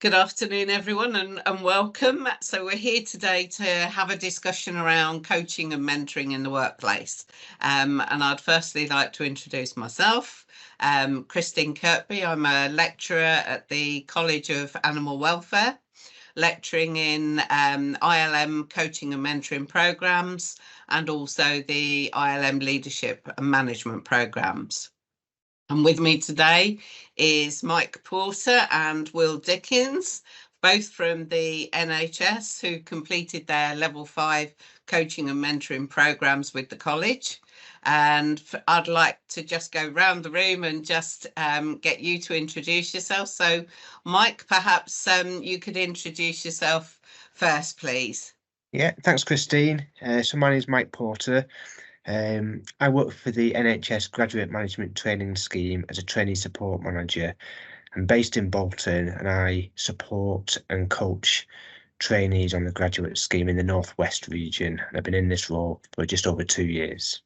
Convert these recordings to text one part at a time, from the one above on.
Good afternoon, everyone, and welcome. So we're here today to have a discussion around coaching and mentoring in the workplace. And I'd firstly like to introduce myself. Christine Kirkby. I'm a lecturer at the College of Animal Welfare, lecturing in ILM coaching and mentoring programs, and also the ILM leadership and management programs. And with me today is Mike Porter and Will Dickens, both from the NHS, who completed their level 5 coaching and mentoring programs with the college. And I'd like to just go round the room and just get you to introduce yourself. So Mike, perhaps you could introduce yourself first, please. Yeah, thanks, Christine. So my name is Mike Porter. I work for the NHS Graduate Management Training Scheme as a trainee support manager. I'm based in Bolton and I support and coach trainees on the graduate scheme in the Northwest region. And I've been in this role for just over 2 years.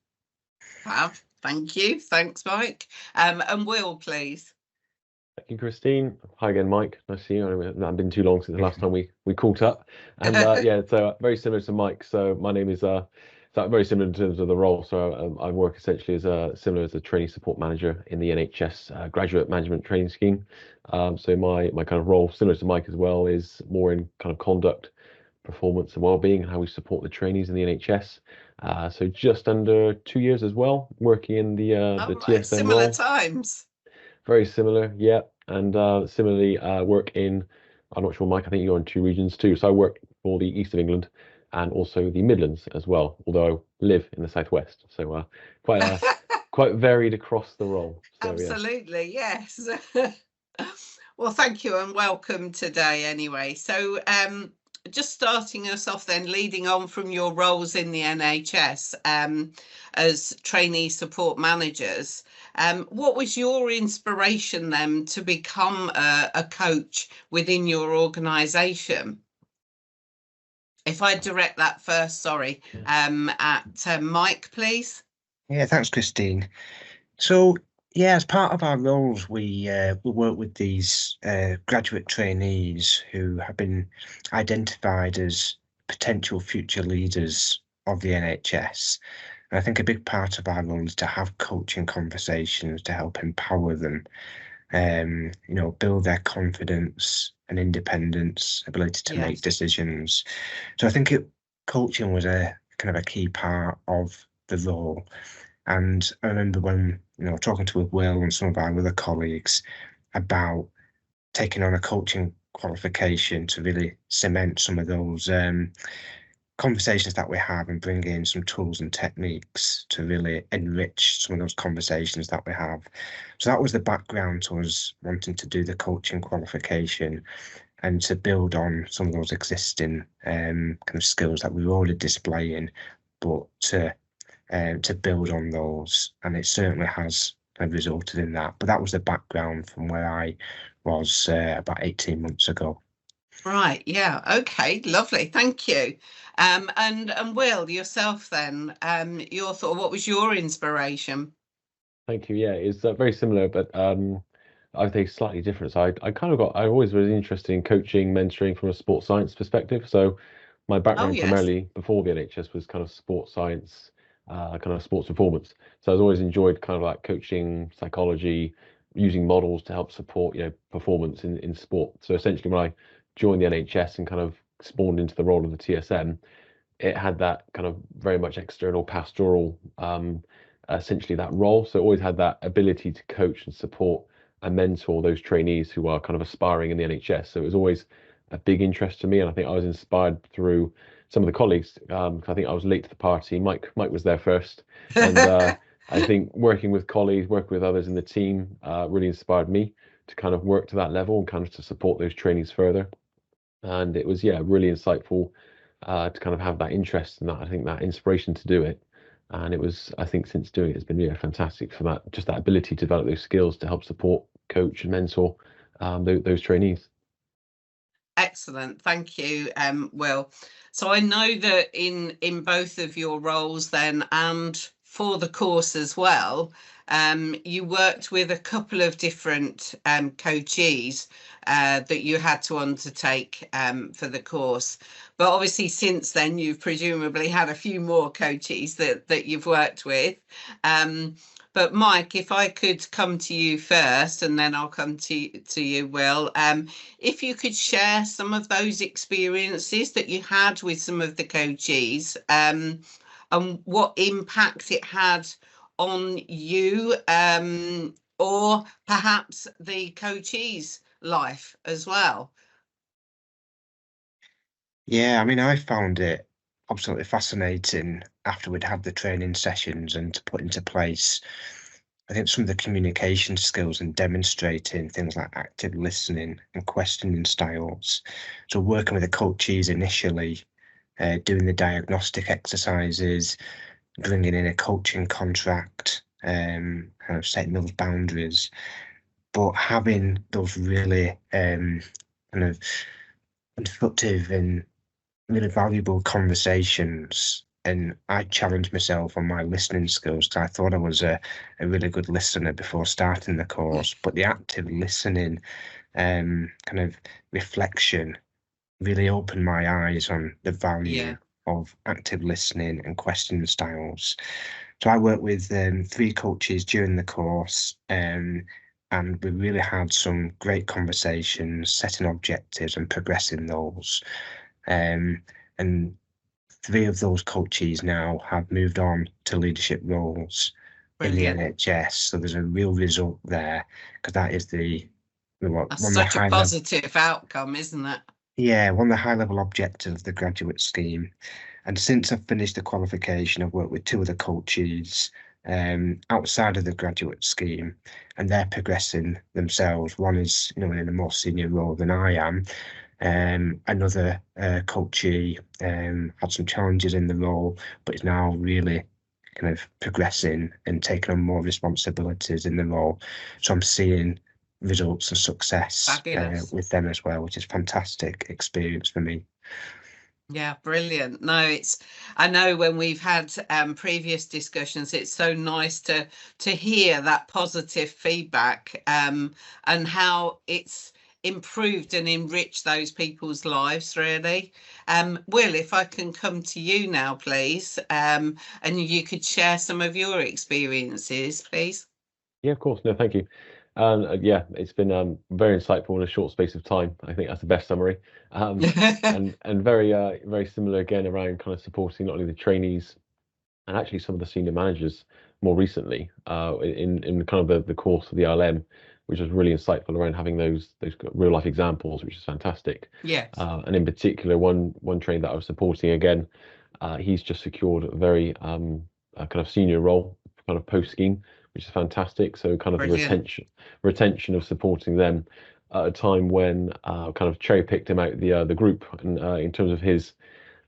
Thank you. Thanks, Mike. And Will, please. Thank you, Christine. Hi again, Mike. Nice to see you. It's not been too long since the last time we caught up. And yeah, so very similar to Mike. So my name is very similar in terms of the role. So I work essentially as similar as a trainee support manager in the NHS Graduate Management Training Scheme. So my kind of role, similar to Mike as well, is more in kind of conduct, performance and well-being, and how we support the trainees in the NHS. So just under 2 years as well, working in the TSM similar role. times. Very similar, yeah. And similarly, work in, I'm not sure, Mike, I think you're in 2 regions too. So I work for the East of England and also the Midlands as well, although I live in the Southwest. So quite varied across the role. So, absolutely, yeah. Yes. Well, thank you and welcome today anyway. So just starting us off then, leading on from your roles in the NHS as trainee support managers, what was your inspiration then to become a coach within your organisation? If I direct that first, sorry, at Mike, please. Yeah, thanks, Christine. So yeah, as part of our roles, we work with these graduate trainees who have been identified as potential future leaders of the NHS. And I think a big part of our role is to have coaching conversations to help empower them, build their confidence and independence, ability to make decisions. So I think coaching was a kind of a key part of the role. And I remember when, talking to Will and some of our other colleagues about taking on a coaching qualification to really cement some of those conversations that we have and bring in some tools and techniques to really enrich some of those conversations that we have. So that was the background to us wanting to do the coaching qualification and to build on some of those existing kind of skills that we were already displaying, but to build on those, and it certainly has resulted in that. But that was the background from where I was about 18 months ago. Right, yeah, okay, lovely, thank you. And Will, yourself then, your thought, what was your inspiration? Thank you. Yeah, it's very similar, but I think slightly different. So I always was interested in coaching, mentoring from a sports science perspective. So my background primarily before the NHS was kind of sports science, kind of sports performance. So I've always enjoyed kind of like coaching, psychology, using models to help support, performance in sport. So essentially when I joined the NHS and kind of spawned into the role of the TSM, it had that kind of very much external pastoral, essentially that role. So it always had that ability to coach and support and mentor those trainees who are kind of aspiring in the NHS. So it was always a big interest to me, and I think I was inspired through some of the colleagues. I think I was late to the party. Mike was there first, and I think working with colleagues, working with others in the team, really inspired me to kind of work to that level and kind of to support those trainees further. And it was really insightful to kind of have that interest and that, I think, that inspiration to do it. And it was, I think, since doing it, it's been fantastic for that, just that ability to develop those skills to help support, coach and mentor those trainees. Excellent, thank you, Will. So I know that in both of your roles then, and for the course as well, you worked with a couple of different coachees that you had to undertake for the course. But obviously since then, you've presumably had a few more coachees that you've worked with. But Mike, if I could come to you first, and then I'll come to you, Will. If you could share some of those experiences that you had with some of the coachees, and what impact it had on you, or perhaps the coachee's life as well. Yeah, I mean, I found it absolutely fascinating after we'd had the training sessions and to put into place, I think, some of the communication skills and demonstrating things like active listening and questioning styles. So working with the coaches initially, doing the diagnostic exercises, bringing in a coaching contract, kind of setting those boundaries, but having those really kind of constructive and really valuable conversations. And I challenged myself on my listening skills because I thought I was a really good listener before starting the course. But the active listening, kind of reflection, really opened my eyes on the value of active listening and questioning styles. So I worked with 3 coaches during the course, and we really had some great conversations, setting objectives and progressing those. And 3 of those coaches now have moved on to leadership roles in the NHS. So there's a real result there, because that is that's such a positive outcome, isn't it? Yeah, one of the high-level objectives of the graduate scheme. And since I've finished the qualification, I've worked with 2 other coaches outside of the graduate scheme, and they're progressing themselves. One is, in a more senior role than I am. Another coachee had some challenges in the role, but is now really kind of progressing and taking on more responsibilities in the role. So I'm seeing results and success with them as well, which is fantastic experience for me. Yeah, brilliant. No, I know when we've had previous discussions, it's so nice to hear that positive feedback, and how it's improved and enriched those people's lives, really. Will, if I can come to you now, please, and you could share some of your experiences, please. Yeah, of course. No, thank you. Yeah, it's been very insightful in a short space of time. I think that's the best summary. And very very similar again around kind of supporting not only the trainees and actually some of the senior managers more recently in kind of the course of the ILM, which was really insightful around having those real life examples, which is fantastic. Yeah. And in particular, one trainee that I was supporting again, he's just secured a very kind of senior role, kind of post scheme, which is fantastic. So kind of the retention of supporting them at a time when kind of cherry picked him out the group, and in terms of his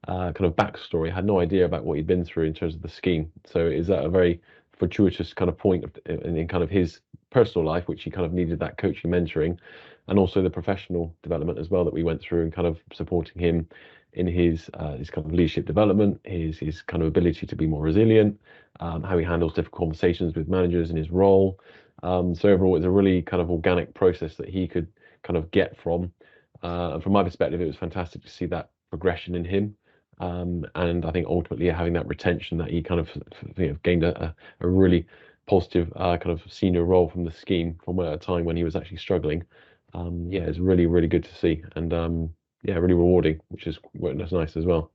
kind of backstory, had no idea about what he'd been through in terms of the scheme. So is that a very fortuitous kind of point in kind of his personal life, which he kind of needed that coaching, mentoring, and also the professional development as well that we went through, and kind of supporting him in his kind of leadership development, his kind of ability to be more resilient, how he handles difficult conversations with managers in his role. So overall, it's a really kind of organic process that he could kind of get from. And from my perspective, it was fantastic to see that progression in him. And I think ultimately having that retention that he kind of gained a really positive kind of senior role from the scheme from a time when he was actually struggling. Yeah, it's really, really good to see, and yeah, really rewarding, which is nice as well.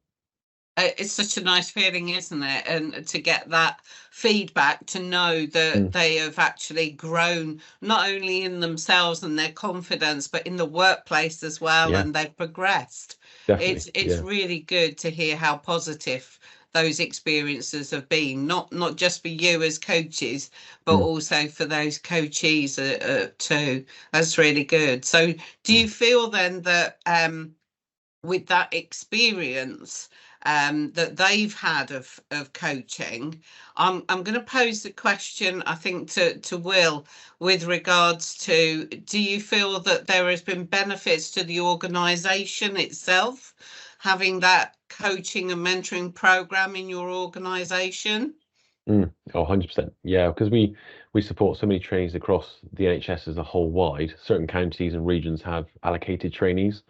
It's such a nice feeling, isn't it? And to get that feedback, to know that they have actually grown not only in themselves and their confidence, but in the workplace as well, and they've progressed. Definitely. It's really good to hear how positive those experiences have been, not just for you as coaches, but also for those coachees too. That's really good. So do you feel then that with that experience that they've had of coaching, I'm going to pose the question, I think, to Will, with regards to, do you feel that there has been benefits to the organisation itself, having that coaching and mentoring program in your organisation? Oh, 100%. Yeah, because we support so many trainees across the NHS as a whole wide. Certain counties and regions have allocated trainees,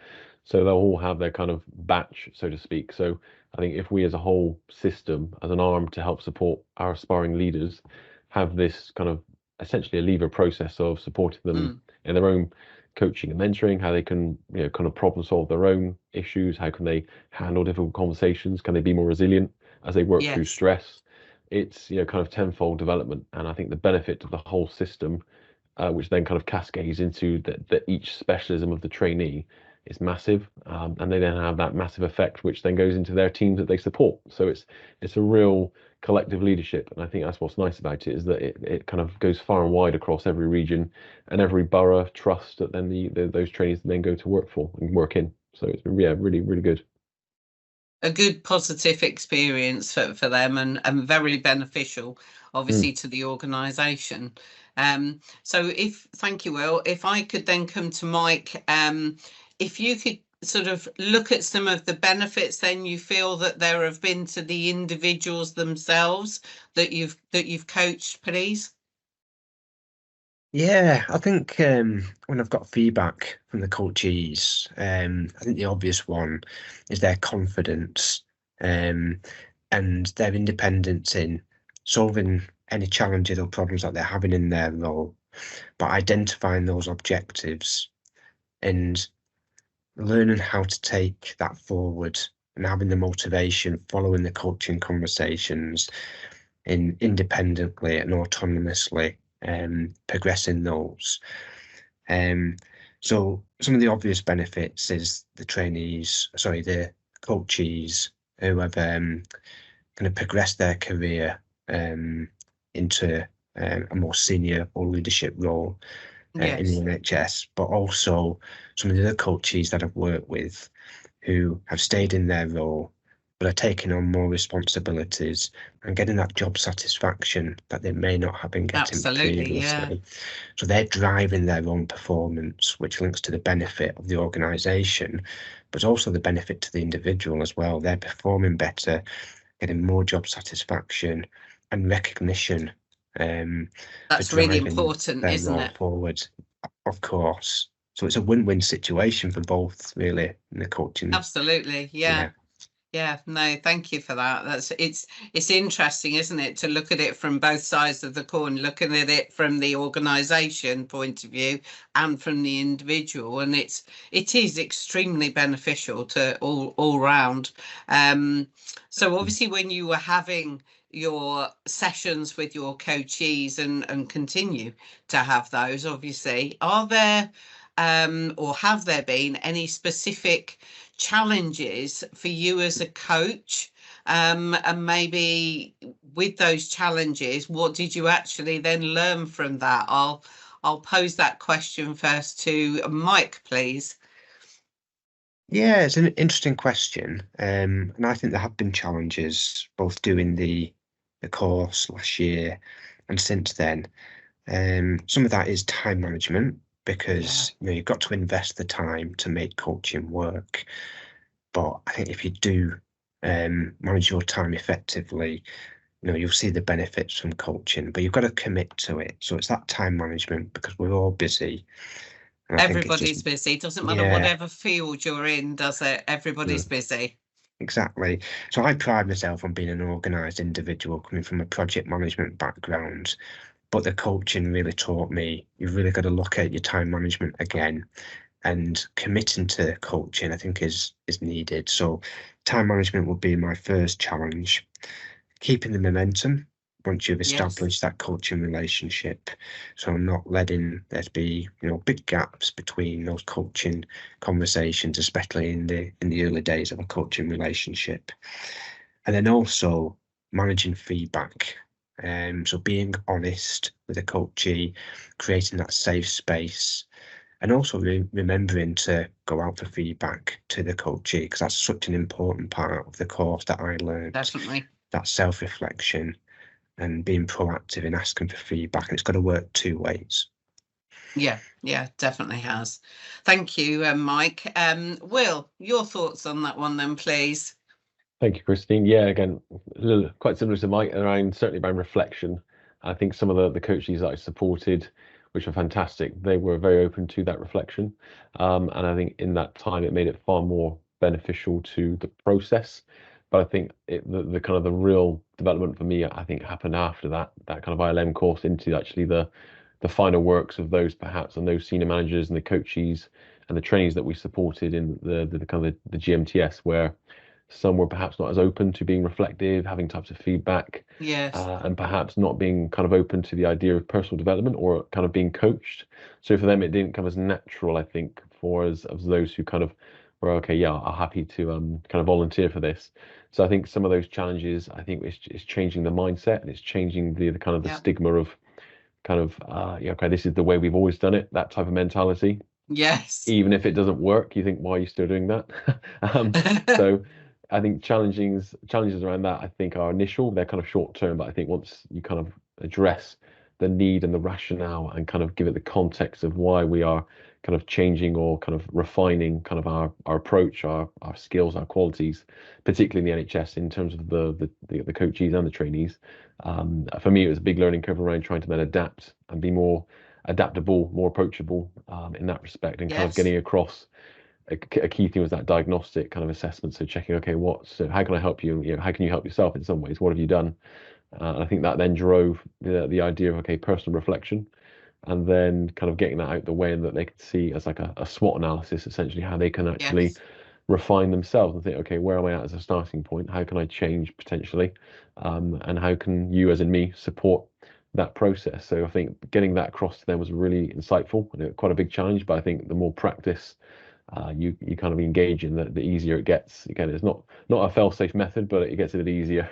so they'll all have their kind of batch, so to speak. So I think if we as a whole system, as an arm to help support our aspiring leaders, have this kind of essentially a lever process of supporting them in their own coaching and mentoring, how they can, kind of problem solve their own issues, how can they handle difficult conversations, can they be more resilient as they work through stress. It's kind of tenfold development, and I think the benefit to the whole system, which then kind of cascades into the each specialism of the trainee, is massive, and they then have that massive effect, which then goes into their teams that they support. So it's a real collective leadership, and I think that's what's nice about it, is that it kind of goes far and wide across every region and every borough trust that then those trainees then go to work for and work in. So it's really really good. A good positive experience for them, and very beneficial, obviously, to the organisation. So thank you, Will. If I could then come to Mike, if you could sort of look at some of the benefits then you feel that there have been to the individuals themselves that you've coached, please. Yeah, I think when I've got feedback from the coachees, I think the obvious one is their confidence and their independence in solving any challenges or problems that they're having in their role, but identifying those objectives and learning how to take that forward and having the motivation, following the coaching conversations independently and autonomously. Progressing those. So some of the obvious benefits is the coachees who have kind of progressed their career into a more senior or leadership role in the NHS, but also some of the other coachees that I've worked with who have stayed in their role but are taking on more responsibilities and getting that job satisfaction that they may not have been getting previously. Yeah. So they're driving their own performance, which links to the benefit of the organisation, but also the benefit to the individual as well. They're performing better, getting more job satisfaction and recognition. That's really important, isn't it? Forward, of course. So it's a win-win situation for both, really, in the coaching. Absolutely, yeah. Yeah, no, thank you for that. It's interesting, isn't it, to look at it from both sides of the coin, looking at it from the organisation point of view and from the individual, and it is extremely beneficial to all round. So obviously, when you were having your sessions with your coachees and continue to have those, obviously, are there or have there been any specific challenges for you as a coach, and maybe with those challenges, what did you actually then learn from that? I'll pose that question first to Mike, please. Yeah, it's an interesting question, and I think there have been challenges both doing the course last year and since then. Some of that is time management, because you've got to invest the time to make coaching work. But I think if you do manage your time effectively, you'll see the benefits from coaching, but you've got to commit to it. So it's that time management, because we're all busy. Everybody's busy. Doesn't matter whatever field you're in, does it? Everybody's busy. Exactly. So I pride myself on being an organised individual coming from a project management background. But the coaching really taught me you've really got to look at your time management again, and committing to coaching, I think, is needed. So time management will be my first challenge. Keeping the momentum once you've established that coaching relationship. So not letting there be, big gaps between those coaching conversations, especially in the early days of a coaching relationship. And then also managing feedback. So being honest with a coachee, creating that safe space, and also remembering to go out for feedback to the coachee, because that's such an important part of the course that I learned. Definitely. That self-reflection and being proactive in asking for feedback, and it's got to work two ways. Yeah, definitely has. Thank you, Mike. Will, your thoughts on that one then, please? Thank you, Christine. Yeah, again, quite similar to Mike, certainly around reflection. I think some of the coaches that I supported, which are fantastic, they were very open to that reflection. And I think in that time, it made it far more beneficial to the process. But I think the kind of the real development for me, I think, happened after that kind of ILM course into actually the final works of those perhaps and those senior managers and the coaches and the trainees that we supported in the kind of the GMTS, where some were perhaps not as open to being reflective, having types of feedback, Yes. and perhaps not being kind of open to the idea of personal development or kind of being coached. So for them, it didn't come as natural, I think, for us as those who kind of were okay, yeah, I'm happy to kind of volunteer for this. So I think some of those challenges, I think, is changing the mindset, and it's changing the kind of the stigma of kind of yeah, okay, this is the way we've always done it, that type of mentality. Yes. Even if it doesn't work, you think, why are you still doing that? So I think challenges around that, I think, are initial. They're kind of short term, but I think once you kind of address the need and the rationale and kind of give it the context of why we are kind of changing or kind of refining kind of our approach, our skills, our qualities, particularly in the NHS in terms of the coaches and the trainees. For me, it was a big learning curve around trying to then adapt and be more adaptable, more approachable in that respect, and kind of getting across. A key thing was that diagnostic kind of assessment. So checking, okay, how can I help you? You know, how can you help yourself in some ways? What have you done? And I think that then drove the idea of, okay, personal reflection, and then kind of getting that out the way, and that they could see as like a SWOT analysis, essentially, how they can actually refine themselves and think, okay, where am I at as a starting point? How can I change potentially? And how can you, as in me, support that process? So I think getting that across to them was really insightful and quite a big challenge. But I think the more practice you kind of engage in, the easier it gets. Again, it's not a fail-safe method, but it gets a bit easier.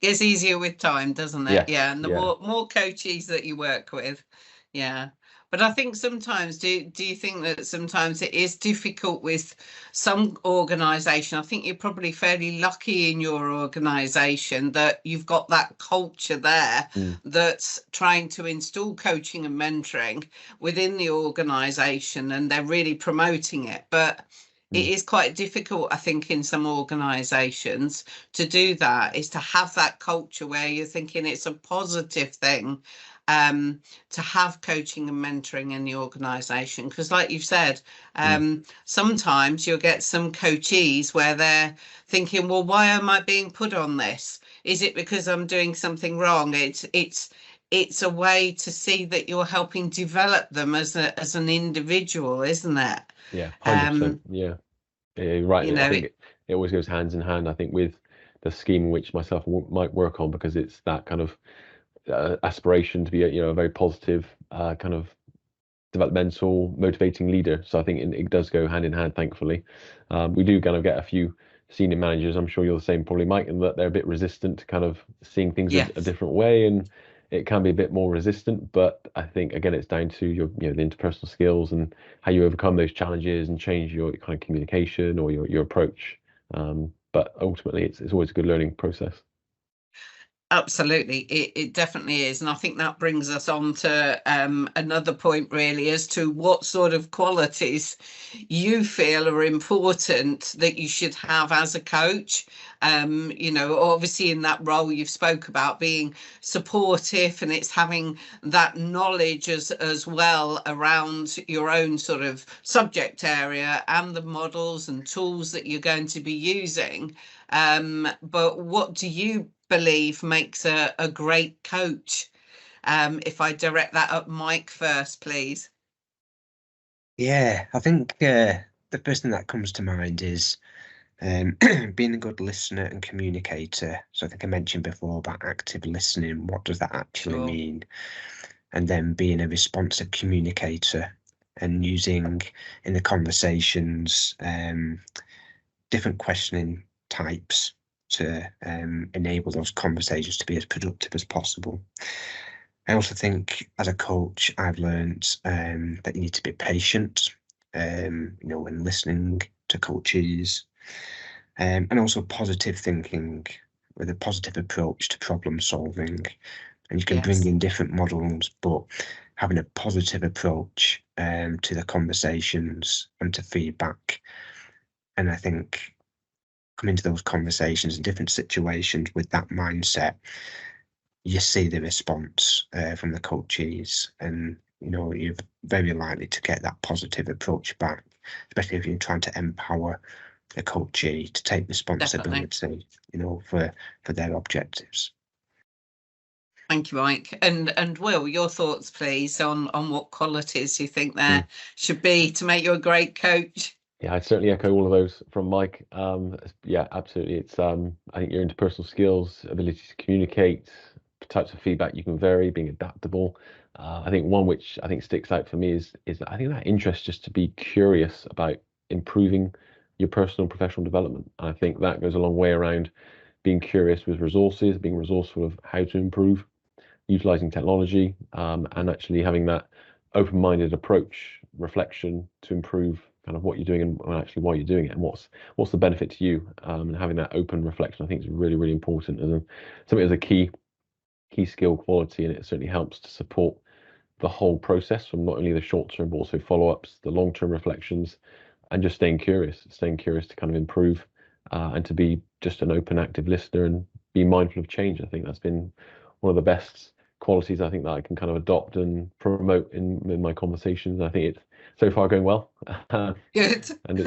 Gets easier with time, doesn't it? Yeah, and the more coaches that you work with, yeah. But I think sometimes, do you think that sometimes it is difficult with some organisation? I think you're probably fairly lucky in your organisation that you've got that culture there that's trying to install coaching and mentoring within the organisation, and they're really promoting it. But it is quite difficult, I think, in some organisations to do that, is to have that culture where you're thinking it's a positive thing to have coaching and mentoring in the organisation. Because like you've said, sometimes you'll get some coachees where they're thinking, well, why am I being put on this? Is it because I'm doing something wrong? It's a way to see that you're helping develop them as an individual, isn't it? Yeah, 100%. Yeah, right. I think it always goes hands in hand, I think, with the scheme which myself might work on, because it's that kind of aspiration to be a very positive kind of developmental, motivating leader. So I think it does go hand in hand, thankfully. We do kind of get a few senior managers, I'm sure you're the same probably, Mike, and that they're a bit resistant to kind of seeing things a different way, and it can be a bit more resistant. But I think, again, it's down to your the interpersonal skills and how you overcome those challenges and change your kind of communication or your approach. But ultimately, it's always a good learning process. Absolutely, it definitely is. And I think that brings us on to another point, really, as to what sort of qualities you feel are important that you should have as a coach. Obviously in that role you've spoke about being supportive, and it's having that knowledge as well around your own sort of subject area and the models and tools that you're going to be using. But what do you believe makes a great coach? If I direct that up Mike first, please. Yeah, I think the first thing that comes to mind is being a good listener and communicator. So I think I mentioned before about active listening. What does that actually mean? And then being a responsive communicator and using in the conversations different questioning types to enable those conversations to be as productive as possible. I also think as a coach, I've learned that you need to be patient, when listening to coaches, and also positive thinking with a positive approach to problem solving. And you can bring in different models, but having a positive approach to the conversations and to feedback. And I think come into those conversations in different situations with that mindset, you see the response from the coachees, and you're very likely to get that positive approach back, especially if you're trying to empower the coachee to take responsibility, for their objectives. Thank you, Mike. And Will, your thoughts, please, on what qualities you think there should be to make you a great coach? Yeah, I certainly echo all of those from Mike. Yeah, absolutely. It's I think your interpersonal skills, ability to communicate, types of feedback you can vary, being adaptable. I think one which I think sticks out for me is I think that interest just to be curious about improving your personal and professional development. And I think that goes a long way around being curious with resources, being resourceful of how to improve, utilizing technology, and actually having that open-minded approach, reflection to improve kind of what you're doing and actually why you're doing it and what's the benefit to you, and having that open reflection I think is really, really important as something as a key skill quality, and it certainly helps to support the whole process from not only the short term but also follow-ups, the long-term reflections, and just staying curious to kind of improve, and to be just an open, active listener and be mindful of change. I think that's been one of the best qualities I think that I can kind of adopt and promote in my conversations. I think it's so far going well. Good. And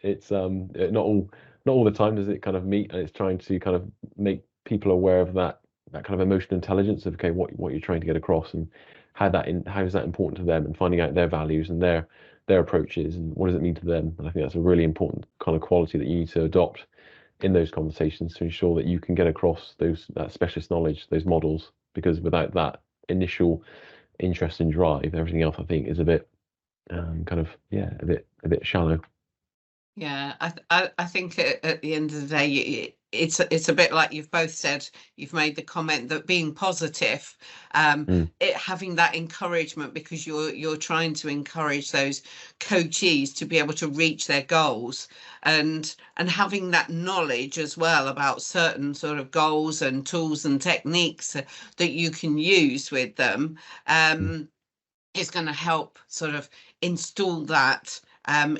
it's not all the time does it kind of meet, and it's trying to kind of make people aware of that kind of emotional intelligence of what you're trying to get across, and how is that important to them, and finding out their values and their approaches and what does it mean to them. And I think that's a really important kind of quality that you need to adopt in those conversations to ensure that you can get across that specialist knowledge, those models, because without that initial interest and drive, everything else I think is a bit a bit shallow. Yeah, I think at the end of the day, it's a bit like you've both said. You've made the comment that being positive, having that encouragement, because you're trying to encourage those coachees to be able to reach their goals, and having that knowledge as well about certain sort of goals and tools and techniques that you can use with them, is going to help sort of install that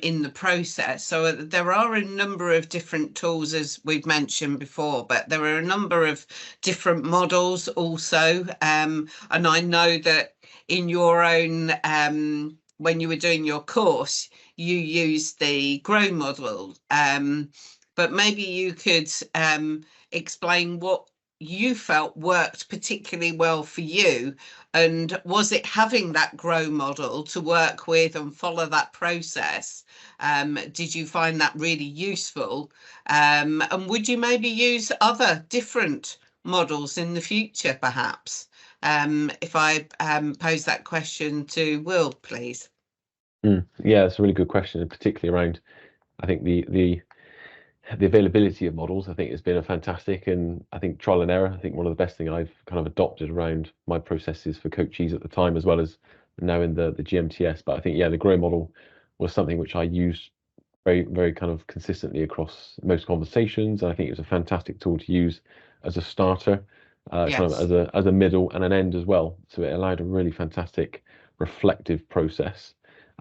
in the process. So there are a number of different tools, as we've mentioned before, but there are a number of different models also. And I know that in your own, when you were doing your course, you used the GROW model. But maybe you could explain what you felt worked particularly well for you, and was it having that GROW model to work with and follow that process? Did you find that really useful? And would you maybe use other different models in the future, perhaps? If I pose that question to Will, please. Yeah, that's a really good question, and particularly around, I think the availability of models, I think, has been a fantastic, and I think trial and error. I think one of the best thing I've kind of adopted around my processes for coachees at the time, as well as now in the GMTS. But I think, the GROW model was something which I used very, very kind of consistently across most conversations. And I think it was a fantastic tool to use as a starter, kind of as a middle and an end as well. So it allowed a really fantastic reflective process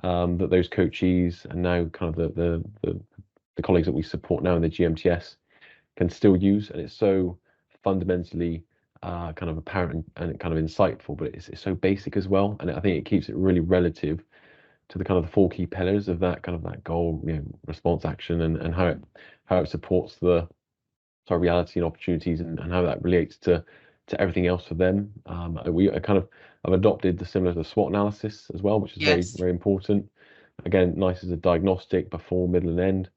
that those coachees and now kind of the colleagues that we support now in the GMTS can still use. And it's so fundamentally kind of apparent and kind of insightful, but it's so basic as well. And I think it keeps it really relative to the kind of the 4 key pillars of that kind of that goal, response, action, and how it supports the reality and opportunities, and how that relates to everything else for them. I've adopted the similar to the SWOT analysis as well, which is very, very important. Again, nice as a diagnostic before, middle, and end.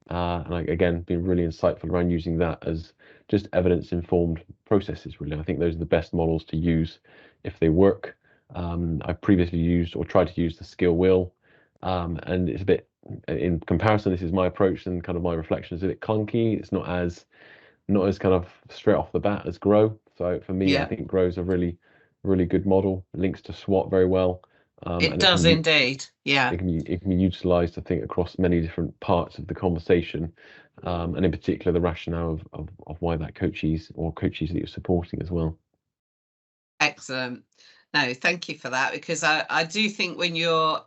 And again, been really insightful around using that as just evidence-informed processes, really. I think those are the best models to use if they work. I've previously used or tried to use the skill wheel, and it's a bit, in comparison, this is my approach and kind of my reflection, is a bit clunky. It's not as kind of straight off the bat as GROW. So for me, I think GROW is a really, really good model. It links to SWOT very well. It does indeed. Yeah. It can be utilised, I think, across many different parts of the conversation, and in particular the rationale of why that coachees that you're supporting as well. Excellent. No, thank you for that, because I do think when you're,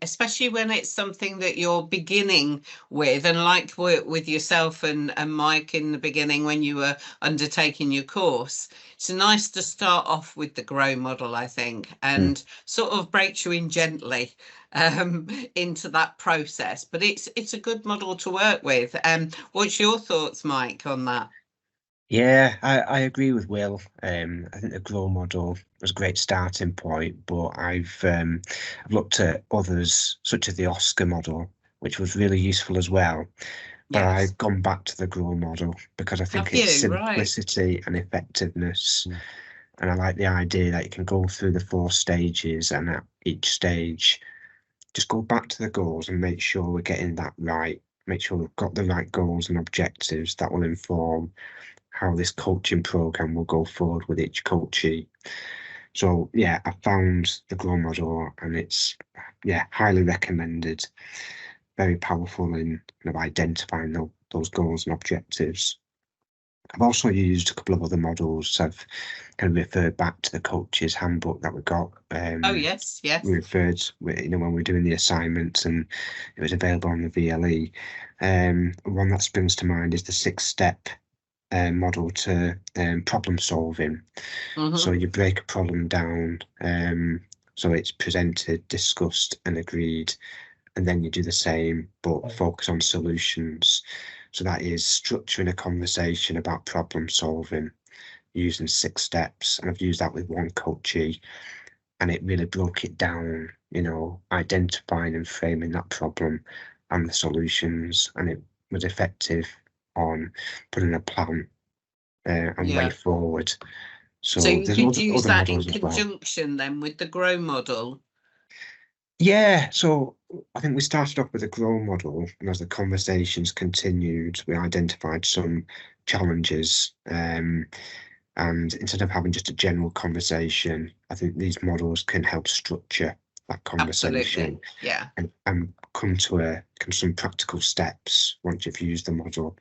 especially when it's something that you're beginning with, and like with yourself and Mike in the beginning when you were undertaking your course, it's nice to start off with the GROW model, I think, and sort of breaks you in gently into that process. But it's a good model to work with. What's your thoughts, Mike, on that? Yeah, I agree with Will. I think the GROW model was a great starting point, but I've looked at others such as the OSCAR model, which was really useful as well. But Yes. I've gone back to the GROW model because I think it's simplicity and effectiveness. And I like the idea that you can go through the 4 stages, and at each stage, just go back to the goals and make sure we're getting that right. Make sure we've got the right goals and objectives that will inform how this coaching program will go forward with each coachee. So yeah, I found the GROW model, and it's highly recommended. Very powerful in kind of identifying those goals and objectives. I've also used a couple of other models. I've kind of referred back to the coach's handbook that we got. Oh yes, yes. We referred, when we're doing the assignments, and it was available on the VLE. One that springs to mind is the 6-step model to problem solving. So you break a problem down, so it's presented, discussed and agreed, and then you do the same but focus on solutions. So that is structuring a conversation about problem solving using 6 steps, and I've used that with one coachee, and it really broke it down, identifying and framing that problem and the solutions, and it was effective on putting a plan and way forward. So you could use that in conjunction then with the GROW model? Yeah, so I think we started off with a GROW model, and as the conversations continued, we identified some challenges. And instead of having just a general conversation, I think these models can help structure that conversation. Absolutely. And come to some practical steps once you've used the model.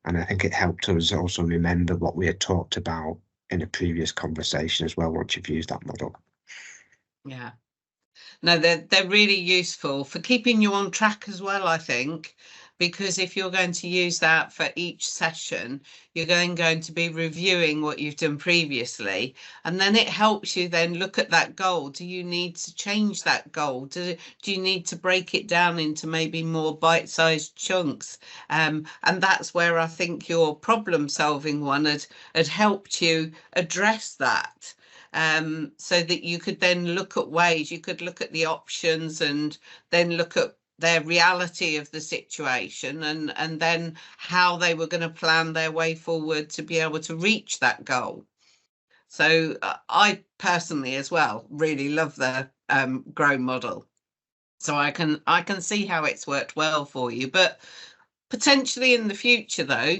And I think it helped us also remember what we had talked about in a previous conversation as well, once you've used that model. Yeah. No, they're really useful for keeping you on track as well, I think, because if you're going to use that for each session, you're going to be reviewing what you've done previously, and then it helps you then look at that goal. Do you need to change that goal? Do you need to break it down into maybe more bite-sized chunks? And that's where I think your problem-solving one had helped you address that. So that you could then look at ways, you could look at the options and then look at their reality of the situation, and then how they were going to plan their way forward to be able to reach that goal. So I personally as well really love the GROW model. So I can see how it's worked well for you, but potentially in the future though,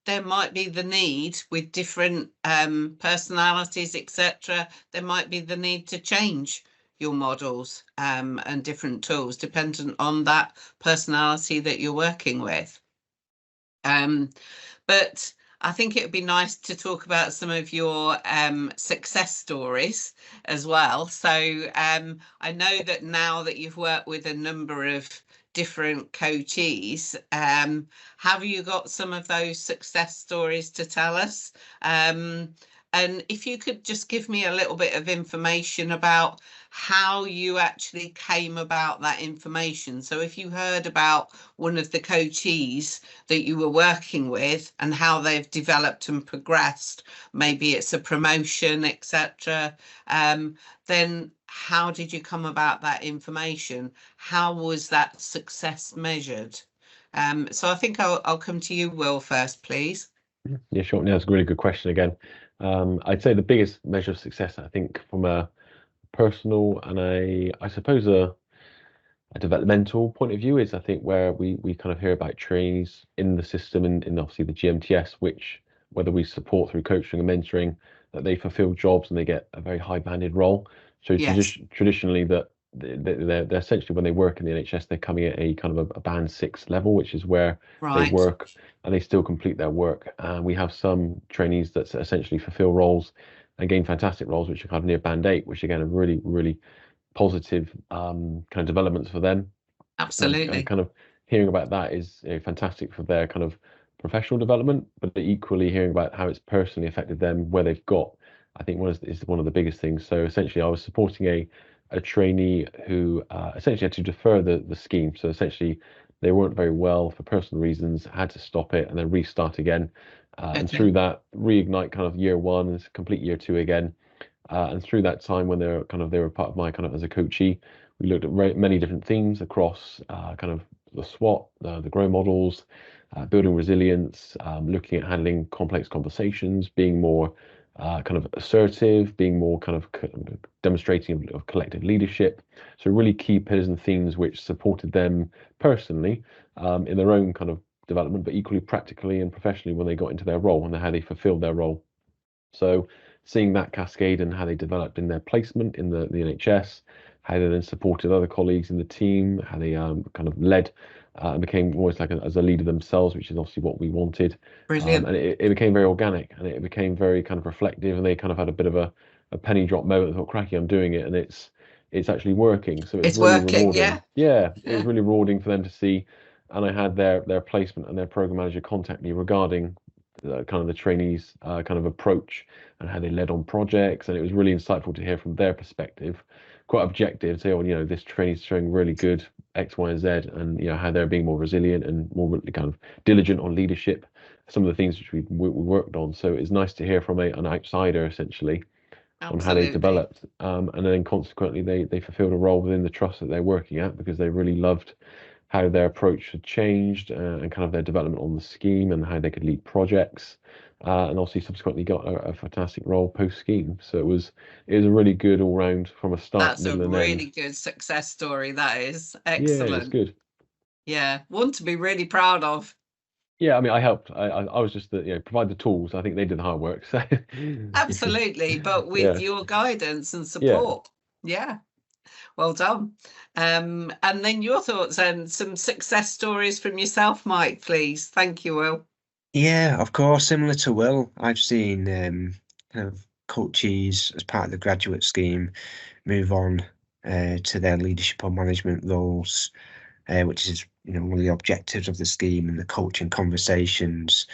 there might be the need with different personalities, etc. There might be the need to change your models and different tools dependent on that personality that you're working with. But I think it would be nice to talk about some of your success stories as well. So I know that now that you've worked with a number of different coachees, have you got some of those success stories to tell us? And if you could just give me a little bit of information about how you actually came about that information. So if you heard about one of the coachees that you were working with and how they've developed and progressed, maybe it's a promotion, etc., then how did you come about that information? How was that success measured? So I think I'll come to you, Will, first, please. Yeah, sure. No, that's a really good question again. I'd say the biggest measure of success, I think, from a personal and I suppose a developmental point of view, is I think where we kind of hear about trainees in the system and in obviously the GMTS, which whether we support through coaching and mentoring, that they fulfill jobs and they get a very high banded role. So traditionally that they're essentially, when they work in the NHS, they're coming at a kind of a band 6 level, which is where they work and they still complete their work. And we have some trainees that essentially fulfill roles and gained fantastic roles, which are kind of near band 8, which again are really, really positive kind of developments for them. Absolutely. And kind of hearing about that is fantastic for their kind of professional development, but equally hearing about how it's personally affected them, where they've got, I think is one of the biggest things. So essentially I was supporting a trainee who essentially had to defer the scheme. So essentially they weren't very well for personal reasons, had to stop it and then restart again. And through that, reignite kind of year 1 and complete year 2 again. And through that time when they were part of my kind of as a coachee, we looked at many different themes across kind of the SWOT, the grow models, building resilience, looking at handling complex conversations, being more kind of assertive, being more kind of demonstrating of collective leadership. So really key pillars and themes which supported them personally in their own kind of development, but equally practically and professionally when they got into their role and how they fulfilled their role. So seeing that cascade and how they developed in their placement in the NHS, how they then supported other colleagues in the team, how they kind of led and became almost like as a leader themselves, which is obviously what we wanted. Brilliant. And it became very organic and it became very kind of reflective, and they kind of had a bit of a penny drop moment. I thought, cracky, I'm doing it, and it's actually working. So it's really working, rewarding. It was really rewarding for them to see. And I had their placement and their program manager contact me regarding kind of the trainees kind of approach and how they led on projects, and it was really insightful to hear from their perspective, quite objective, say, oh, you know, this trainee's showing really good X, Y, and Z, and you know how they're being more resilient and more kind of diligent on leadership, some of the things which we worked on. So it's nice to hear from an outsider essentially. Absolutely. On how they developed, and then consequently they fulfilled a role within the trust that they're working at, because they really loved how their approach had changed and kind of their development on the scheme and how they could lead projects, and obviously subsequently got a fantastic role post scheme. So it was a really good all round from a start. That's a really good success story. That is excellent. Yeah, it's good. Yeah, one to be really proud of. Yeah, I mean, I helped. I was just provide the tools. I think they did the hard work. So absolutely, but with your guidance and support. Yeah. Well done. And then your thoughts and some success stories from yourself, Mike, please. Thank you, Will. Yeah, of course. Similar to Will, I've seen kind of coaches as part of the graduate scheme move on to their leadership or management roles, which is one of the objectives of the scheme, and the coaching conversations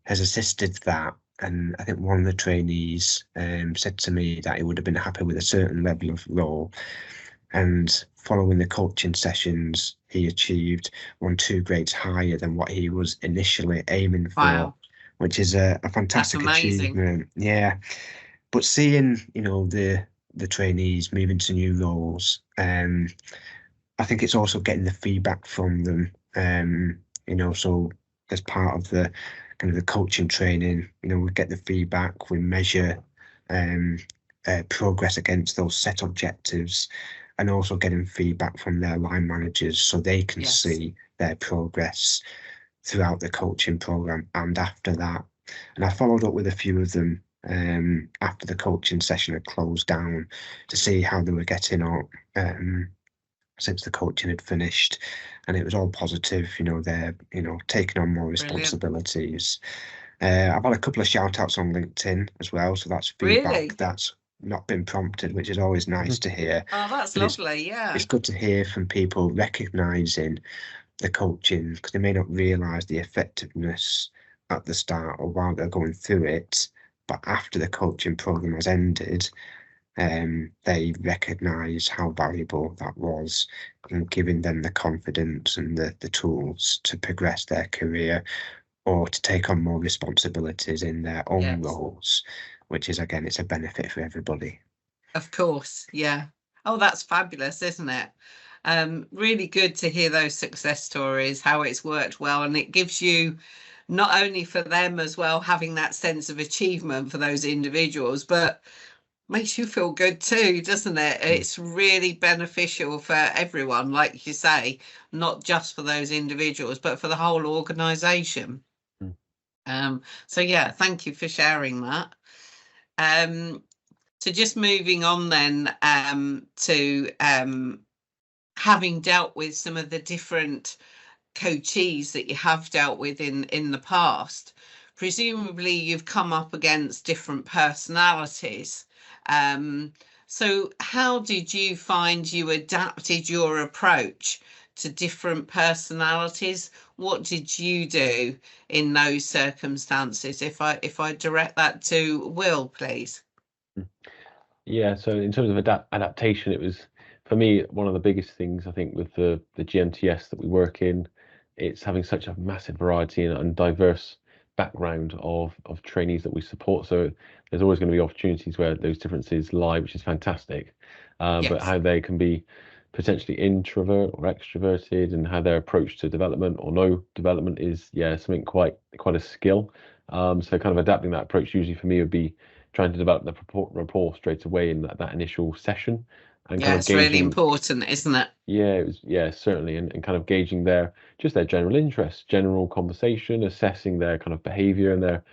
has assisted that. And I think one of the trainees said to me that he would have been happy with a certain level of role. And following the coaching sessions, he achieved 1-2 grades higher than what he was initially aiming for, which is a fantastic achievement. Yeah. But seeing, the trainees moving to new roles, I think it's also getting the feedback from them. So as part of the kind of the coaching training, we get the feedback, we measure progress against those set objectives, and also getting feedback from their line managers so they can see their progress throughout the coaching program and after that. And I followed up with a few of them after the coaching session had closed down to see how they were getting on since the coaching had finished, and it was all positive. They're taking on more responsibilities. I've had a couple of shout outs on LinkedIn as well, so that's feedback that's not been prompted, which is always nice to hear. Oh, that's lovely. It's good to hear from people recognizing the coaching, because they may not realize the effectiveness at the start or while they're going through it, but after the coaching program has ended, they recognize how valuable that was in giving them the confidence and the tools to progress their career or to take on more responsibilities in their own roles, which is, again, it's a benefit for everybody. Of course, yeah. Oh, that's fabulous, isn't it? Really good to hear those success stories, how it's worked well, and it gives you, not only for them as well, having that sense of achievement for those individuals, but makes you feel good too, doesn't it? It's really beneficial for everyone, like you say, not just for those individuals, but for the whole organisation. So yeah, thank you for sharing that. So just moving on then to having dealt with some of the different coachees that you have dealt with in the past, presumably you've come up against different personalities. So how did you find you adapted your approach to different personalities? What did you do in those circumstances? If I direct that to Will, please. Yeah, so in terms of adaptation, it was, for me, one of the biggest things, I think, with the GMTS that we work in. It's having such a massive variety and diverse background of trainees that we support. So there's always going to be opportunities where those differences lie, which is fantastic. Yes. But how they can be potentially introvert or extroverted, and how their approach to development or no development is, yeah, something quite a skill. So kind of adapting that approach usually for me would be trying to develop the rapport straight away in that initial session, and Yeah, kind of it's really important, isn't it? Yeah, it was, yeah, certainly, and kind of gauging their general interest, general conversation, assessing their kind of behavior and their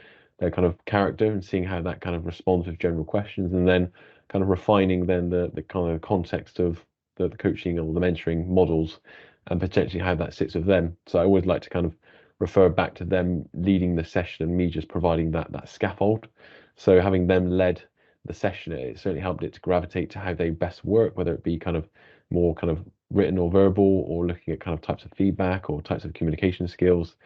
kind of character, and seeing how that kind of responds with general questions, and then kind of refining then the kind of context of the coaching or the mentoring models, and potentially how that sits with them. So I always like to kind of refer back to them leading the session and me just providing that scaffold. So having them led the session, it certainly helped it to gravitate to how they best work, whether it be kind of more kind of written or verbal, or looking at kind of types of feedback or types of communication skills,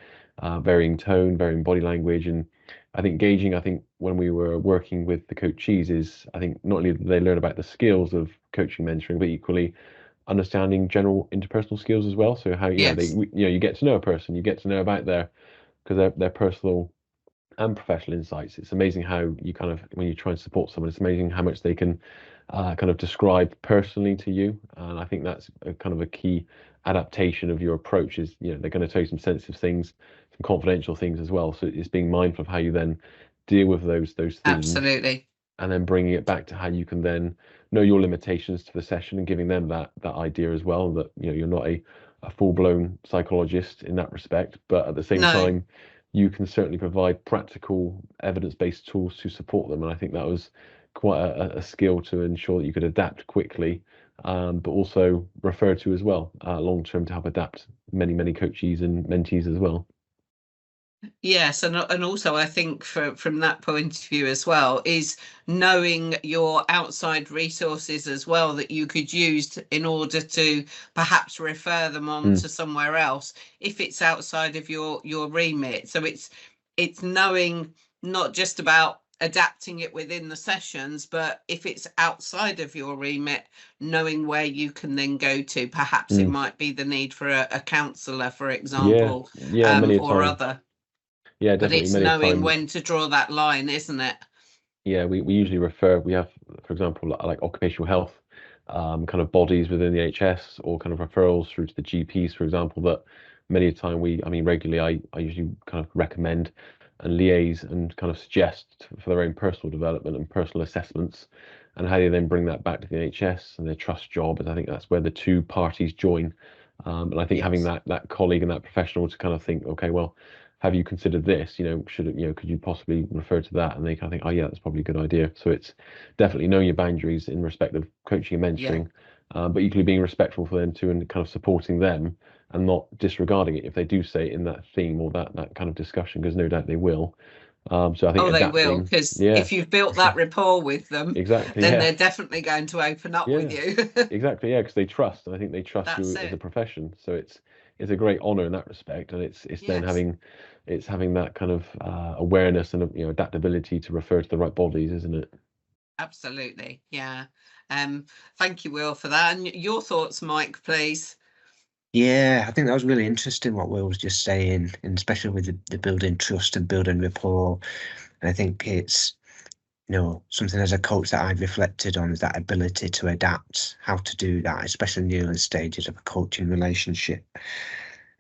varying tone, varying body language. And I think gauging, I think when we were working with the coachees, is I think not only did they learn about the skills of coaching, mentoring, but equally understanding general interpersonal skills as well. So how, yeah, Yes. you get to know a person, you get to know about their personal and professional insights. It's amazing how you kind of, when you try and support someone, it's amazing how much they can kind of describe personally to you. And I think that's kind of a key adaptation of your approach is, they're going to tell you some sensitive things, some confidential things as well. So it's being mindful of how you then deal with those themes. Absolutely. And then bringing it back to how you can then know your limitations to the session, and giving them that idea as well, that, you're not a full-blown psychologist in that respect, but at the same time, you can certainly provide practical evidence-based tools to support them. And I think that was quite a skill to ensure that you could adapt quickly, but also refer to as well long-term to help adapt many coachees and mentees as well. Yes, and also I think from that point of view as well, is knowing your outside resources as well that you could use in order to perhaps refer them on to somewhere else if it's outside of your remit. So it's knowing not just about adapting it within the sessions, but if it's outside of your remit, knowing where you can then go to. Perhaps it might be the need for a counsellor, for example, or other. Yeah, definitely. But it's knowing when to draw that line, isn't it? Yeah, we usually we have, for example, like occupational health kind of bodies within the NHS, or kind of referrals through to the GPs, for example, that many a time regularly I usually kind of recommend and liaise and kind of suggest for their own personal development and personal assessments, and how they then bring that back to the NHS and their trust job. And I think that's where the two parties join. And I think having that colleague and that professional to kind of think, okay, well, have you considered this? Could you possibly refer to that? And they kind of think, oh yeah, that's probably a good idea. So it's definitely knowing your boundaries in respect of coaching and mentoring, but equally being respectful for them too, and kind of supporting them and not disregarding it if they do say it in that theme or that kind of discussion, because no doubt they will. So I think they will, because if you've built that rapport with them, exactly, then they're definitely going to open up with you. Exactly, because they trust, and I think they trust you as a profession. So it's a great honor in that respect, and it's then having that kind of awareness and adaptability to refer to the right bodies, isn't it? Absolutely, yeah. Thank you, Will, for that. And your thoughts, Mike, please. Yeah, I think that was really interesting what Will was just saying, and especially with the building trust and building rapport. And I think it's, something as a coach that I've reflected on, is that ability to adapt, how to do that, especially in the early stages of a coaching relationship.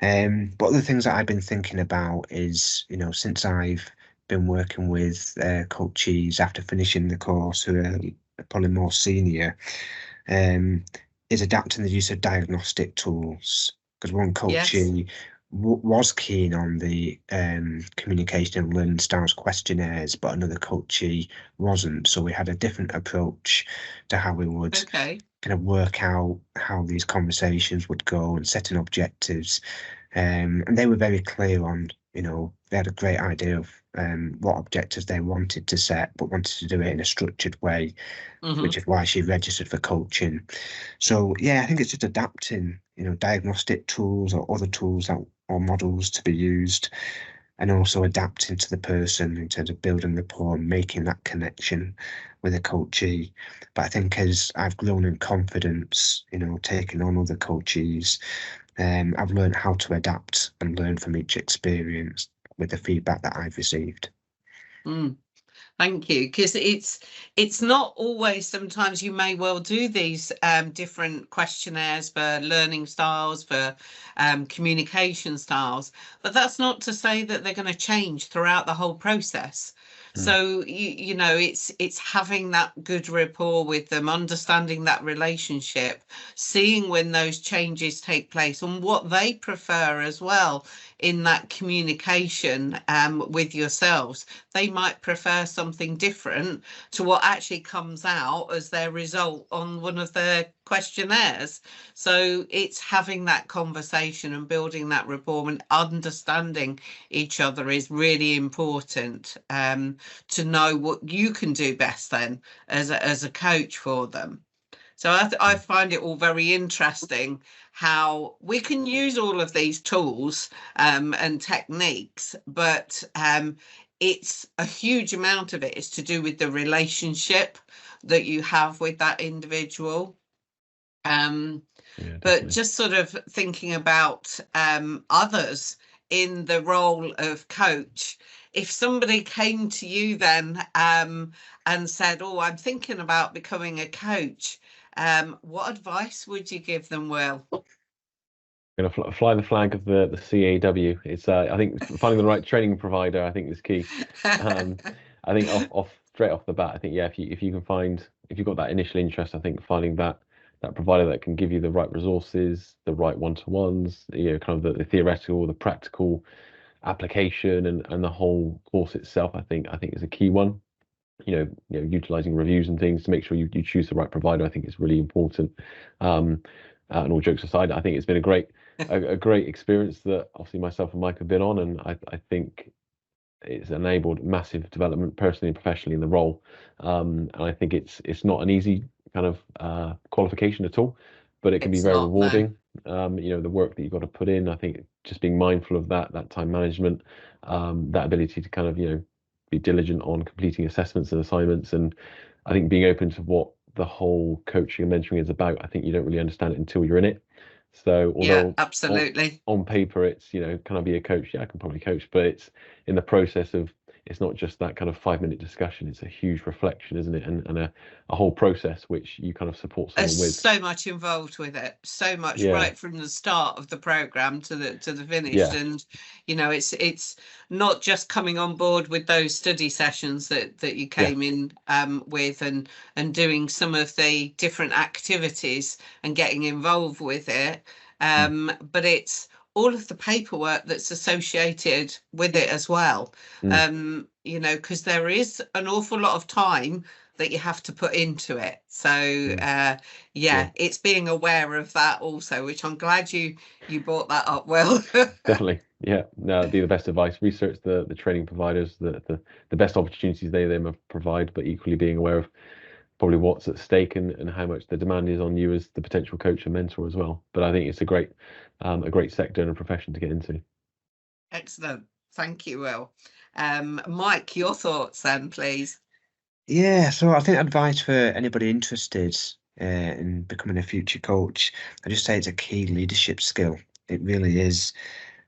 But other things that I've been thinking about is, since I've been working with coachees after finishing the course who are probably more senior, is adapting the use of diagnostic tools. Because one coachee was keen on the communication and learning styles questionnaires, but another coachee wasn't. So we had a different approach to how we would kind of work out how these conversations would go and setting objectives. And they were very clear on, they had a great idea of what objectives they wanted to set, but wanted to do it in a structured way, which is why she registered for coaching. So yeah, I think it's just adapting, diagnostic tools or other tools or models to be used, and also adapting to the person in terms of building rapport and making that connection with a coachee. But I think as I've grown in confidence, taking on other coachees, I've learned how to adapt and learn from each experience with the feedback that I've received. Thank you, because it's not always, sometimes you may well do these different questionnaires for learning styles, for communication styles, but that's not to say that they're going to change throughout the whole process. So it's having that good rapport with them, understanding that relationship, seeing when those changes take place and what they prefer as well in that communication with yourselves. They might prefer something different to what actually comes out as their result on one of their questionnaires. So it's having that conversation and building that rapport and understanding each other is really important, to know what you can do best then as a coach for them. So I find it all very interesting how we can use all of these tools and techniques, but it's a huge amount of it is to do with the relationship that you have with that individual. But just sort of thinking about others in the role of coach, if somebody came to you then and said, oh, I'm thinking about becoming a coach, what advice would you give them, Will? I'm going to fly the flag of the CAW. It's I think finding the right training provider, I think, is key. I think straight off the bat, I think if you got that initial interest, I think finding that provider that can give you the right resources, the right one-to-ones, kind of the theoretical, the practical application, and the whole course itself, I think is a key one. Utilizing reviews and things to make sure you choose the right provider, I think is really important. And all jokes aside, I think it's been a great experience that obviously myself and Mike have been on, and I think it's enabled massive development personally and professionally in the role. And I think it's not an easy kind of qualification at all, but it can be very rewarding. No. The work that you've got to put in, I think just being mindful of that time management, that ability to kind of be diligent on completing assessments and assignments, and I think being open to what the whole coaching and mentoring is about. I think you don't really understand it until you're in it. So although absolutely on paper it's can I be a coach? Yeah, I can probably coach, but it's in the process of, it's not just that kind of 5-minute discussion. It's a huge reflection, isn't it? And a whole process which you kind of support someone with. So much involved with it, so much right from the start of the program to the finish. And it's not just coming on board with those study sessions that you came in with, and doing some of the different activities and getting involved with it, but it's all of the paperwork that's associated with it as well. Because there is an awful lot of time that you have to put into it. So it's being aware of that also, which I'm glad you brought that up, Will. Definitely. Yeah, no, that'd be the best advice. Research the training providers, the best opportunities they provide, but equally being aware of probably what's at stake and how much the demand is on you as the potential coach and mentor as well. But I think it's a great sector and a profession to get into. Excellent. Thank you, Will. Mike, your thoughts then, please. Yeah, so I think advice for anybody interested in becoming a future coach, I just say it's a key leadership skill. It really is,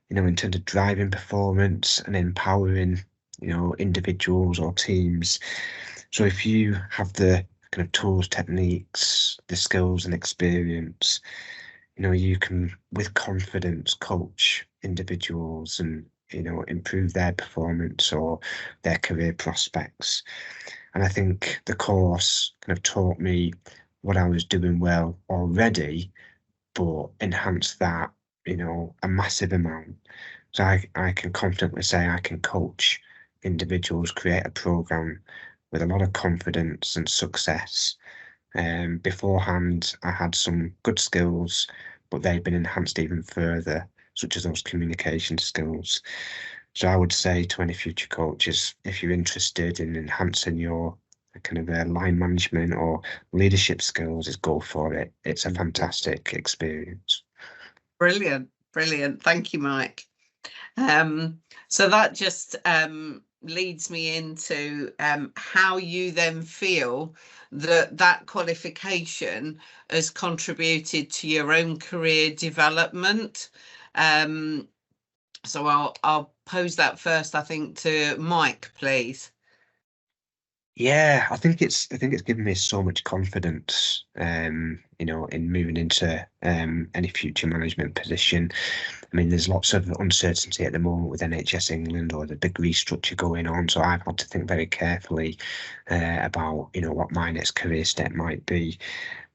in terms of driving performance and empowering, individuals or teams. So if you have the kind of tools, techniques, the skills and experience, you can with confidence coach individuals and improve their performance or their career prospects. And I think the course kind of taught me what I was doing well already, but enhanced that a massive amount. So I can confidently say I can coach individuals, create a program with a lot of confidence and success. Beforehand, I had some good skills, but they've been enhanced even further, such as those communication skills. So I would say to any future coaches, if you're interested in enhancing your kind of line management or leadership skills, is go for it. It's a fantastic experience. Brilliant, brilliant. Thank you, Mike. So that just leads me into how you then feel that that qualification has contributed to your own career development. So I'll pose that first, I think, to Mike, please. Yeah, I think it's given me so much confidence, you know, in moving into any future management position. I mean, there's lots of uncertainty at the moment with NHS England or the big restructure going on, so I've had to think very carefully about, you know, what my next career step might be.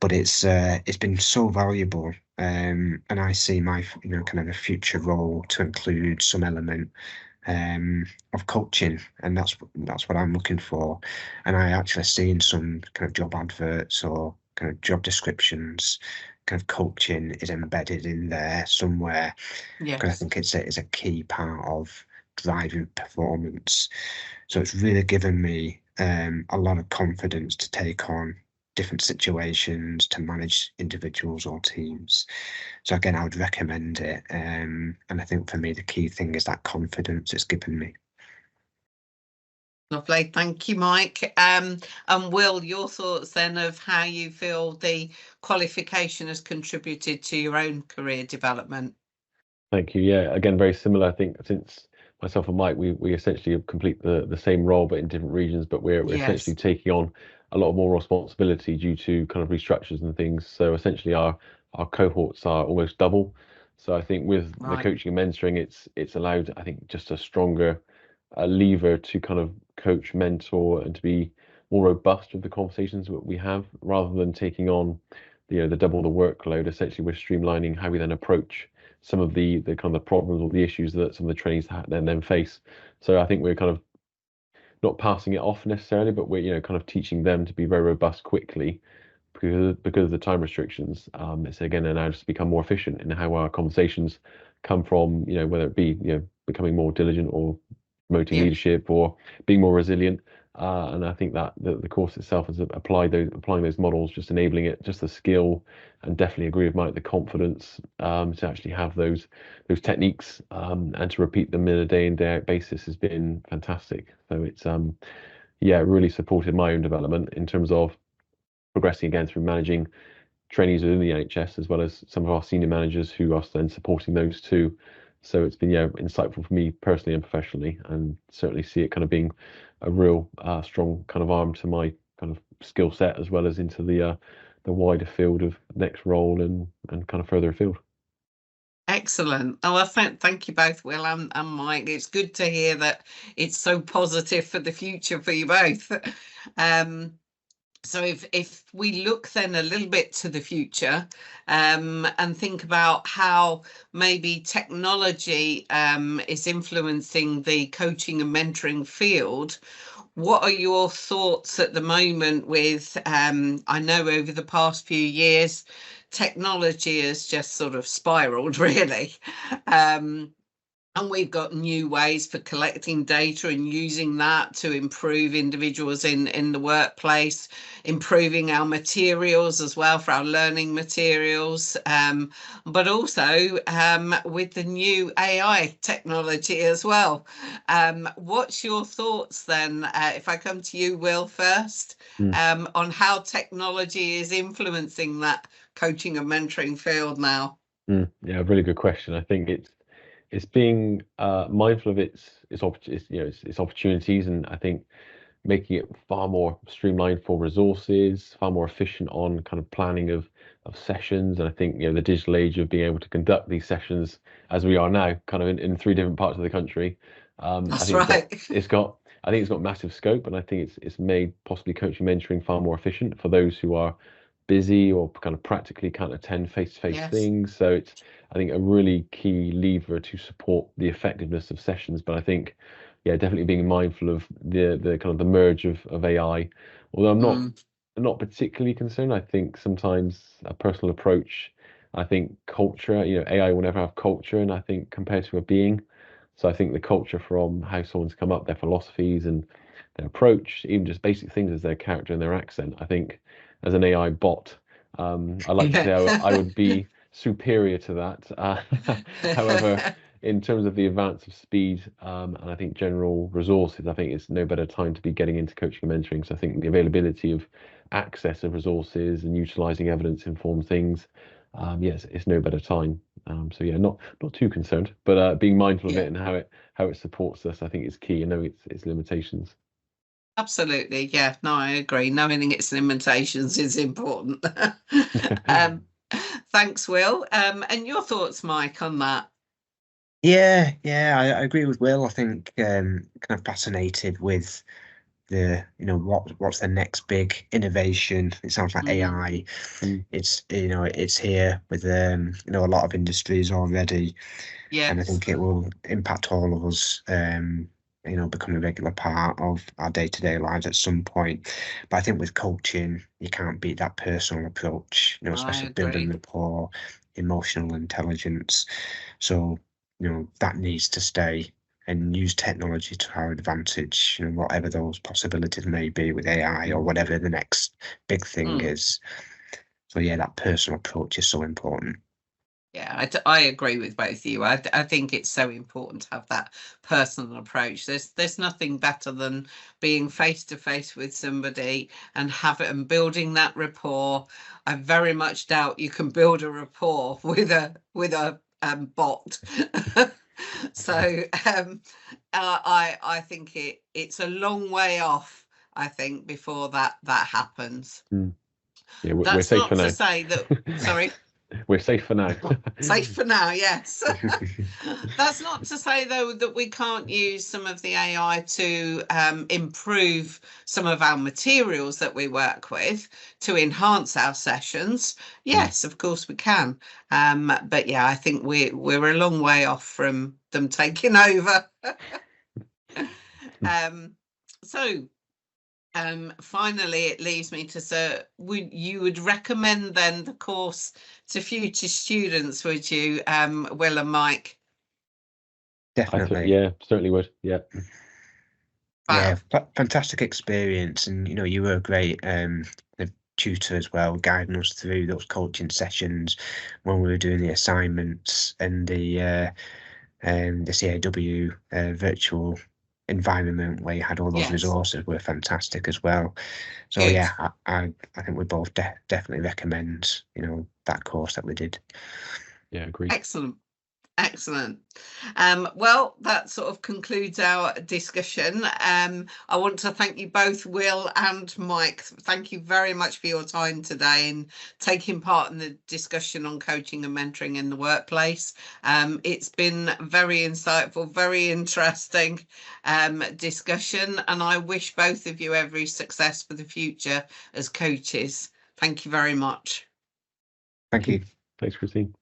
But it's been so valuable, and I see my, you know, kind of a future role to include some element of coaching, and that's what I'm looking for. And I actually see in some kind of job adverts or kind of job descriptions, kind of coaching is embedded in there somewhere. Because I Yes. think it's a key part of driving performance. So it's really given me a lot of confidence to take on different situations, to manage individuals or teams. So again, I would recommend it. And I think for me, the key thing is that confidence it's given me. Lovely. Thank you, Mike. And Will, your thoughts then of how you feel the qualification has contributed to your own career development? Thank you. Yeah, again, very similar. I think since myself and Mike, we essentially complete the same role, but in different regions, but we're essentially taking on a lot more responsibility due to kind of restructures and things. So essentially our cohorts are almost double. So I think with the coaching and mentoring, it's allowed, I think, just a stronger lever to kind of coach, mentor, and to be more robust with the conversations that we have, rather than taking on, you know, the double the workload. Essentially, we're streamlining how we then approach some of the kind of problems or the issues that some of the trainees then face. So I think we're kind of not passing it off necessarily, but we're, you know, kind of teaching them to be very robust quickly because of the time restrictions. It's again allowed us to become more efficient in how our conversations come from, you know, whether it be, you know, becoming more diligent or promoting leadership or being more resilient. And I think that the course itself has applying those models, just enabling it, just the skill, and definitely agree with Mike, the confidence to actually have those techniques and to repeat them in a day in day out basis has been fantastic. So it's yeah, really supported my own development in terms of progressing again through managing trainees within the NHS, as well as some of our senior managers who are then supporting those too. So it's been, yeah, insightful for me personally and professionally, and certainly see it kind of being a real strong kind of arm to my kind of skill set, as well as into the wider field of next role and kind of further afield. Excellent. Oh, well, thank you both, Will and Mike. It's good to hear that it's so positive for the future for you both. So if we look then a little bit to the future and think about how maybe technology is influencing the coaching and mentoring field, what are your thoughts at the moment with, I know over the past few years, technology has just sort of spiraled, really. And we've got new ways for collecting data and using that to improve individuals in the workplace, improving our materials as well for our learning materials, but also with the new AI technology as well. What's your thoughts then, if I come to you, Will, first, on how technology is influencing that coaching and mentoring field now? Yeah, really good question. I think it's being mindful of its opportunities, and I think making it far more streamlined for resources, far more efficient on kind of planning of sessions. And I think, you know, the digital age of being able to conduct these sessions as we are now, kind of in 3 different parts of the country. That's I think right. it's got massive scope, and I think it's made possibly coaching mentoring far more efficient for those who are busy or kind of practically can't attend face-to-face things. So it's, I think, a really key lever to support the effectiveness of sessions. But I think, yeah, definitely being mindful of the kind of the merge of AI. Although I'm not particularly concerned. I think sometimes a personal approach. I think culture. You know, AI will never have culture, and I think compared to a being. So I think the culture from how someone's come up, their philosophies and their approach, even just basic things as their character and their accent, I think as an AI bot, I like to say I would be superior to that. However, in terms of the advance of speed and I think general resources, I think it's no better time to be getting into coaching and mentoring. So I think the availability of access of resources and utilizing evidence-informed things, yes, it's no better time. So yeah, not too concerned, but being mindful of it and how it supports us, I think is key. And know its limitations. Absolutely, yeah. No, I agree. Knowing its limitations is important. Thanks, Will. And your thoughts, Mike, on that? Yeah, I agree with Will. I think kind of fascinated with the what's the next big innovation. It sounds like AI. It's it's here with a lot of industries already. Yes. And I think it will impact all of us, become a regular part of our day-to-day lives at some point. But I think with coaching, you can't beat that personal approach, especially building rapport, emotional intelligence. So, that needs to stay, and use technology to our advantage, whatever those possibilities may be with AI or whatever the next big thing is. So yeah, that personal approach is so important. Yeah, I agree with both of you. I think it's so important to have that personal approach. There's nothing better than being face to face with somebody and building that rapport. I very much doubt you can build a rapport with a bot. So I think it's a long way off, I think, before that happens. Yeah, we're safe for now. That's not to say that. Sorry. We're safe for now. Safe for now, yes. That's not to say, though, that we can't use some of the AI to improve some of our materials that we work with to enhance our sessions. Yes, of course we can. But yeah, I think we're a long way off from them taking over. So finally, it leaves me to say, you would recommend then the course to future students, would you, Will and Mike? Definitely. Yeah, certainly would. Yeah. Wow. Yeah, fantastic experience, and you were a great tutor as well, guiding us through those coaching sessions when we were doing the assignments and the CAW virtual environment where you had all those resources were fantastic as well. So good. Yeah, I think we both definitely recommend that course that we did. Yeah, agree. Excellent. Well, that sort of concludes our discussion. I want to thank you both, Will and Mike. Thank you very much for your time today and taking part in the discussion on coaching and mentoring in the workplace. It's been very insightful, very interesting discussion, and I wish both of you every success for the future as coaches. Thank you very much. Thank you. Thanks, Christine.